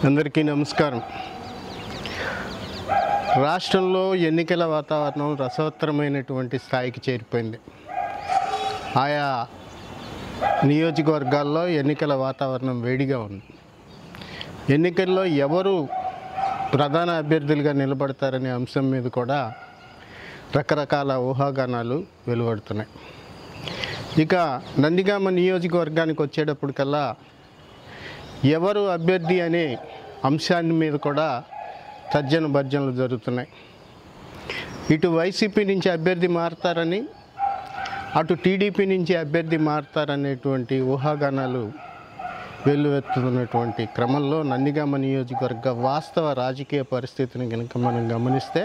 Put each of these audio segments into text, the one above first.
అందరికీ నమస్కారం. రాష్ట్రంలో ఎన్నికల వాతావరణం రసవత్తరమైనటువంటి స్థాయికి చేరిపోయింది. ఆయా నియోజకవర్గాల్లో ఎన్నికల వాతావరణం వేడిగా ఉంది. ఎన్నికల్లో ఎవరు ప్రధాన అభ్యర్థులుగా నిలబడతారనే అంశం మీద కూడా రకరకాల ఊహాగానాలు వెలువడుతున్నాయి. ఇక నందిగామ నియోజకవర్గానికి వచ్చేటప్పటికల్లా ఎవరు అభ్యర్థి అనే అంశాన్ని మీద కూడా తర్జన భర్జనలు జరుగుతున్నాయి. ఇటు వైసీపీ నుంచి అభ్యర్థి మారతారని, అటు టీడీపీ నుంచి అభ్యర్థి మారతారనేటువంటి ఊహాగానాలు వెల్లువెత్తుతున్నటువంటి క్రమంలో నందిగామ నియోజకవర్గ వాస్తవ రాజకీయ పరిస్థితిని కనుక మనం గమనిస్తే,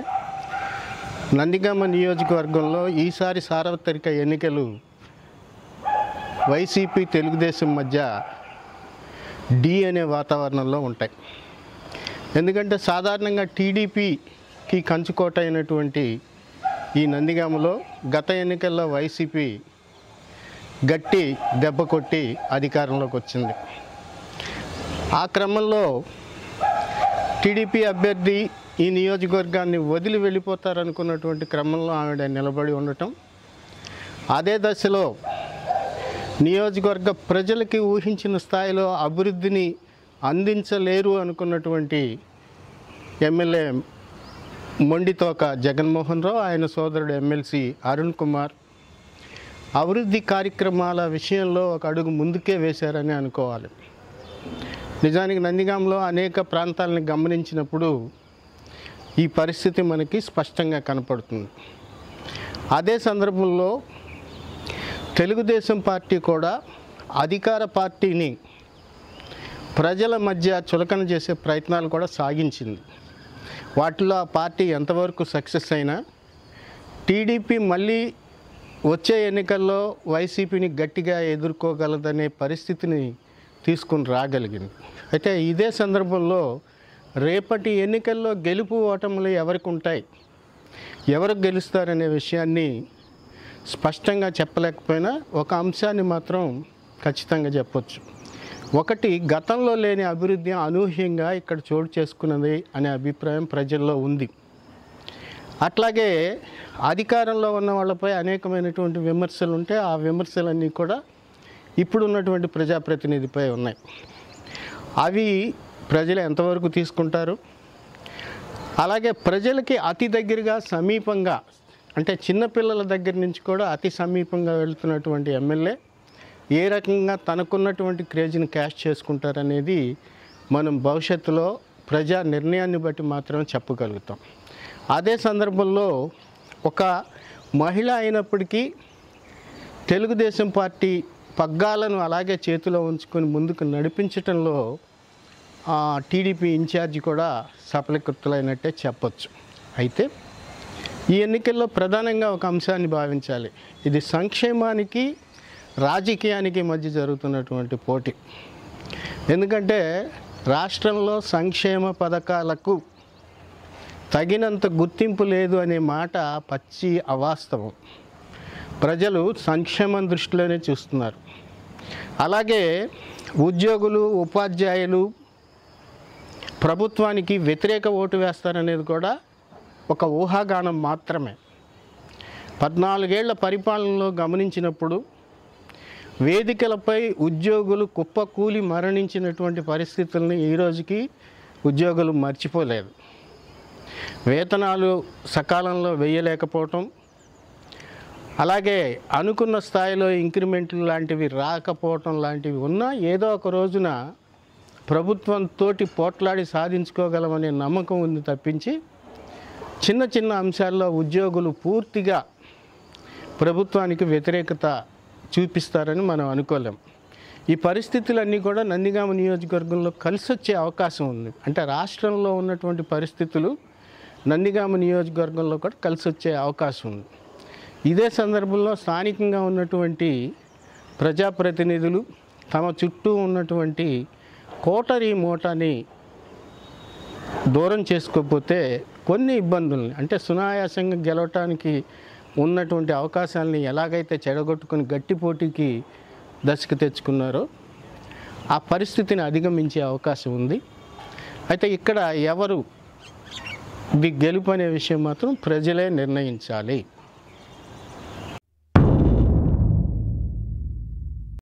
నందిగామ నియోజకవర్గంలో ఈసారి సార్వత్రిక ఎన్నికలు వైసీపీ తెలుగుదేశం మధ్య డి అనే వాతావరణంలో ఉంటాయి. ఎందుకంటే సాధారణంగా టీడీపీకి కంచుకోట అయినటువంటి ఈ నందిగామలో గత ఎన్నికల్లో వైసీపీ గట్టి దెబ్బ కొట్టి అధికారంలోకి వచ్చింది. ఆ క్రమంలో టీడీపీ అభ్యర్థి ఈ నియోజకవర్గాన్ని వదిలి వెళ్ళిపోతారనుకున్నటువంటి క్రమంలో ఆవిడ నిలబడి ఉండటం, అదే దశలో నియోజకవర్గ ప్రజలకి ఊహించిన స్థాయిలో అభివృద్ధిని అందించలేరు అనుకున్నటువంటి ఎమ్మెల్యే మొండితోక జగన్మోహన్ రావు, ఆయన సోదరుడు ఎమ్మెల్సీ అరుణ్ కుమార్ అభివృద్ధి కార్యక్రమాల విషయంలో ఒక అడుగు ముందుకే వేశారని అనుకోవాలి. నిజానికి నందిగాంలో అనేక ప్రాంతాలను గమనించినప్పుడు ఈ పరిస్థితి మనకి స్పష్టంగా కనపడుతుంది. అదే సందర్భంలో తెలుగుదేశం పార్టీ కూడా అధికార పార్టీని ప్రజల మధ్య చులకన చేసే ప్రయత్నాలు కూడా సాగించింది. వాటిలో ఆ పార్టీ ఎంతవరకు సక్సెస్ అయినా టీడీపీ మళ్ళీ వచ్చే ఎన్నికల్లో వైసీపీని గట్టిగా ఎదుర్కోగలదనే పరిస్థితిని తీసుకుని రాగలిగింది. అయితే ఇదే సందర్భంలో రేపటి ఎన్నికల్లో గెలుపు ఓటములు ఎవరికి ఉంటాయి, ఎవరు గెలుస్తారనే విషయాన్ని స్పష్టంగా చెప్పలేకపోయినా ఒక అంశాన్ని మాత్రం ఖచ్చితంగా చెప్పొచ్చు. ఒకటి, గతంలో లేని అభివృద్ధి అనూహ్యంగా ఇక్కడ చోటు చేసుకున్నది అనే అభిప్రాయం ప్రజల్లో ఉంది. అట్లాగే అధికారంలో ఉన్న వాళ్ళపై అనేకమైనటువంటి విమర్శలు ఉంటే ఆ విమర్శలన్నీ కూడా ఇప్పుడున్నటువంటి ప్రజాప్రతినిధిపై ఉన్నాయి. అవి ప్రజలు ఎంతవరకు తీసుకుంటారు? అలాగే ప్రజలకి అతి దగ్గరగా సమీపంగా, అంటే చిన్నపిల్లల దగ్గర నుంచి కూడా అతి సమీపంగా వెళుతున్నటువంటి ఎమ్మెల్యే ఏ రకంగా తనకున్నటువంటి క్రేజ్ని క్యాష్ చేసుకుంటారనేది మనం భవిష్యత్తులో ప్రజా నిర్ణయాన్ని బట్టి మాత్రమే చెప్పగలుగుతాం. అదే సందర్భంలో ఒక మహిళ అయినప్పటికీ తెలుగుదేశం పార్టీ పగ్గాలను అలాగే చేతిలో ఉంచుకొని ముందుకు నడిపించటంలో టీడీపీ ఇన్ఛార్జి కూడా సఫలీకృతులైనట్టే చెప్పొచ్చు. అయితే ఈ ఎన్నికల్లో ప్రధానంగా ఒక అంశాన్ని భావించాలి. ఇది సంక్షేమానికి రాజకీయానికి మధ్య జరుగుతున్నటువంటి పోటీ. ఎందుకంటే రాష్ట్రంలో సంక్షేమ పథకాలకు తగినంత గుర్తింపు లేదు అనే మాట పచ్చి అవాస్తవం. ప్రజలు సంక్షేమం దృష్టిలోనే చూస్తున్నారు. అలాగే ఉద్యోగులు, ఉపాధ్యాయులు ప్రభుత్వానికి వ్యతిరేక ఓటు వేస్తారనేది కూడా ఒక ఊహాగానం మాత్రమే. 14 ఏళ్ల పరిపాలనలో గమనించినప్పుడు వేదికలపై ఉద్యోగులు కుప్పకూలి మరణించినటువంటి పరిస్థితుల్ని ఈరోజుకి ఉద్యోగులు మర్చిపోలేదు. వేతనాలు సకాలంలో వేయలేకపోవటం, అలాగే అనుకున్న స్థాయిలో ఇంక్రిమెంట్లు లాంటివి రాకపోవటం లాంటివి ఉన్నా ఏదో ఒక రోజున ప్రభుత్వంతో పోట్లాడి సాధించుకోగలమనే నమ్మకం ఉంది తప్పించి చిన్న చిన్న అంశాల్లో ఉద్యోగులు పూర్తిగా ప్రభుత్వానికి వ్యతిరేకత చూపిస్తారని మనం అనుకోలేం. ఈ పరిస్థితులన్నీ కూడా నందిగామ నియోజకవర్గంలో కలిసి వచ్చే అవకాశం ఉంది. అంటే రాష్ట్రంలో ఉన్నటువంటి పరిస్థితులు నందిగామ నియోజకవర్గంలో కూడా కలిసి వచ్చే అవకాశం ఉంది. ఇదే సందర్భంలో స్థానికంగా ఉన్నటువంటి ప్రజాప్రతినిధులు తమ చుట్టూ ఉన్నటువంటి కోటరీ మోటాని దూరం చేసుకోకపోతే కొన్ని ఇబ్బందుల్ని, అంటే సునాయాసంగా గెలవటానికి ఉన్నటువంటి అవకాశాలని ఎలాగైతే చెడగొట్టుకుని గట్టి పోటీకి దశకు తెచ్చుకున్నారో ఆ పరిస్థితిని అధిగమించే అవకాశం ఉంది. అయితే ఇక్కడ ఎవరు గెలుపు అనే విషయం మాత్రం ప్రజలే నిర్ణయించాలి.